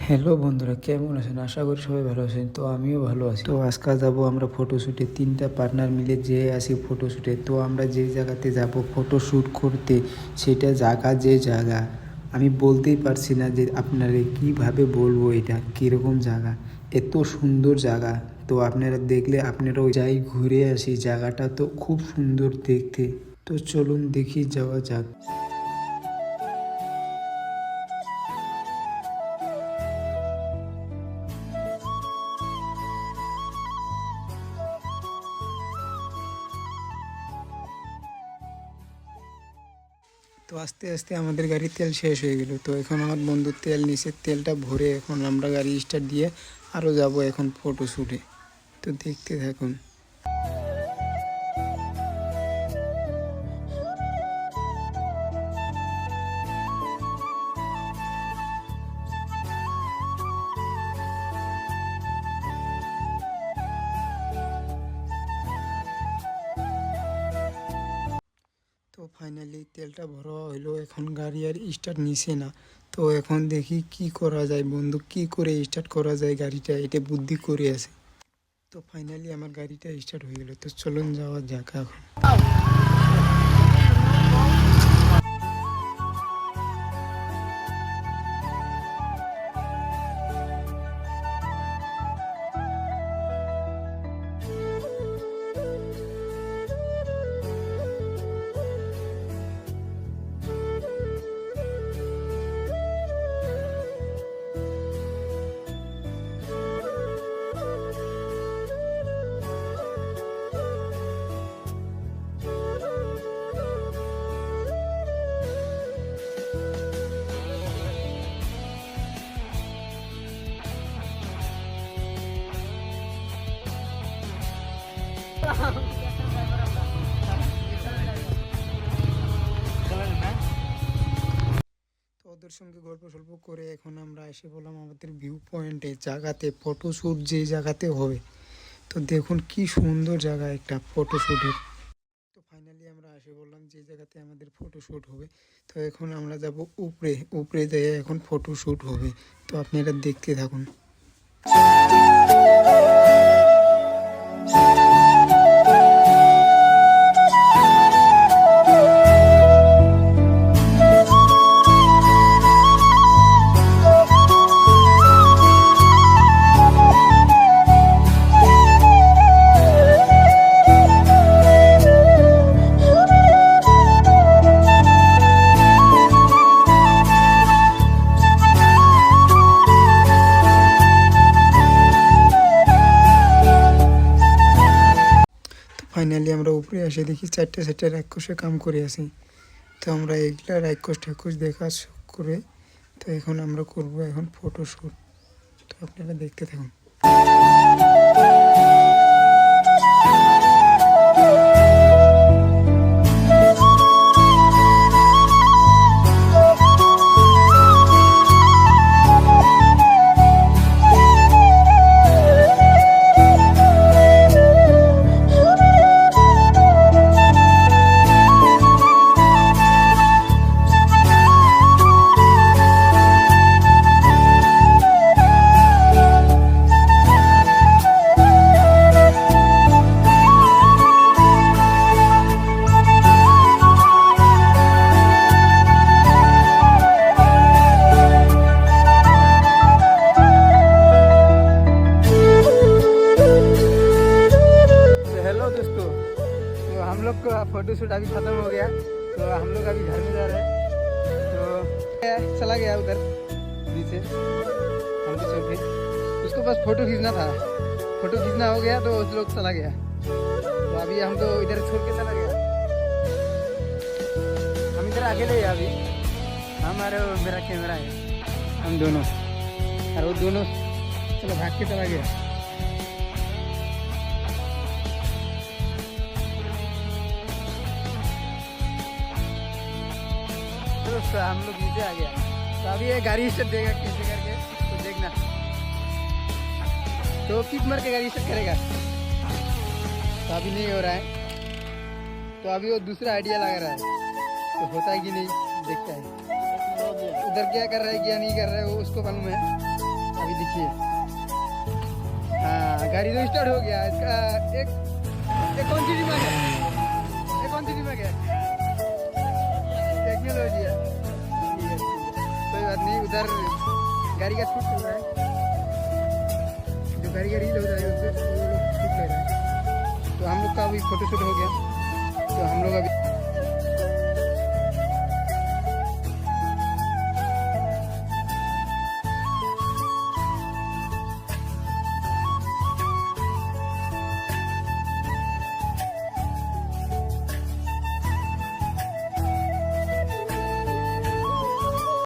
Hello বন্ধুরা, কেমন আছেন? আশা করি সবাই ভালো আছেন। তো আমিও ভালো আছি। তো আজকে যাবো আমরা ফটোশ্যুটে, তিনটা পার্টনার মিলে যে আসি ফটোশ্যুটে। তো আমরা যে জায়গাতে যাব ফটোশ্যুট করতে, সেটা জায়গা আমি বলতেই পারছি না যে আপনারা কিভাবে বলবো এটা কীরকম জায়গা, এত সুন্দর জায়গা। তো আপনারা দেখলে আপনারাও যাই ঘুরে আসি, জায়গাটা তো খুব সুন্দর দেখতে। তো চলুন দেখি যাওয়া যাক। তো আস্তে আস্তে আমাদের গাড়ির তেল শেষ হয়ে গেল। তো এখন আমার বন্ধু তেল নিচে, তেলটা ভরে এখন আমরা গাড়ি স্টার্ট দিয়ে আরও যাব এখন ফটোশ্যুটে। তো দেখতে থাকুন। তো ফাইনালি তেলটা ভরা হইলো, এখন গাড়ি আর স্টার্ট নিছে না। তো এখন দেখি কি করা যায়, বন্ধু কি করে স্টার্ট করা যায় গাড়িটা, এটা বুদ্ধি করে আছে। তো ফাইনালি আমার গাড়িটা স্টার্ট হয়ে গেল। তো চলুন যাওয়া যাক এখন। তো ওদের সঙ্গে গল্প সল্প করে এখন আমরা এসে বললাম আমাদের ভিউ পয়েন্টে, জায়গাতে ফটোশ্যুট যে জায়গাতে হবে। তো দেখুন কি সুন্দর জায়গা একটা ফটোশ্যুটের। তো ফাইনালি আমরা এসে বললাম যে জায়গাতে আমাদের ফটোশ্যুট হবে। তো এখন আমরা যাব উপরে, উপরে যেয়ে এখন ফটোশ্যুট হবে। তো আপনারা দেখতে থাকুন। ফাইনালি আমরা উপরে এসে দেখি চারটে রাক্ষসে কাম করে আসি। তো আমরা এগুলা রাক্ষস ঠাকুস দেখা করে তো এখন আমরা করব এখন ফটোশ্যুট। তো আপনারা দেখতে থাকুন। हम लोग का फोटोशूट अभी ख़त्म हो गया। तो हम लोग अभी घर में जा रहे हैं। तो चला गया उधर नीचे हम छोड़ के, उसको बस फ़ोटो खींचना था। फ़ोटो खींचना हो गया तो उस लोग चला गया। तो अभी हमको इधर छोड़ के चला गया। हम इधर अकेले ही अभी, हमारे मेरा कैमरा है, हम दोनों, और वो दोनों चलो भाग के चला गया। तो हम लोग नीचे आ गया। तो अभी ये गाड़ी स्टार्ट देगा कैसे करके, तो देखना। तो किक मार के गाड़ी स्टार्ट करेगा। तो अभी नहीं हो रहा है। तो अभी वो दूसरा आइडिया लगा रहा है, तो होता है कि नहीं देखता है। उधर क्या कर रहा है क्या नहीं कर रहा है वो उसको मालूम है। अभी देखिए, हाँ गाड़ी तो स्टार्ट हो गया इसका। एक एक कौन सी दिमाग है, एक कौन सी दिमाग है, टेक्नोलॉजी है। ठीक है, कोई बात नहीं। उधर गाड़ी का शूट चल रहा है, जो गाड़ी का रील होता है उससे वो लोग शूट ले रहे हैं। तो हम लोग का अभी फोटो शूट हो गया, तो हम लोग अभी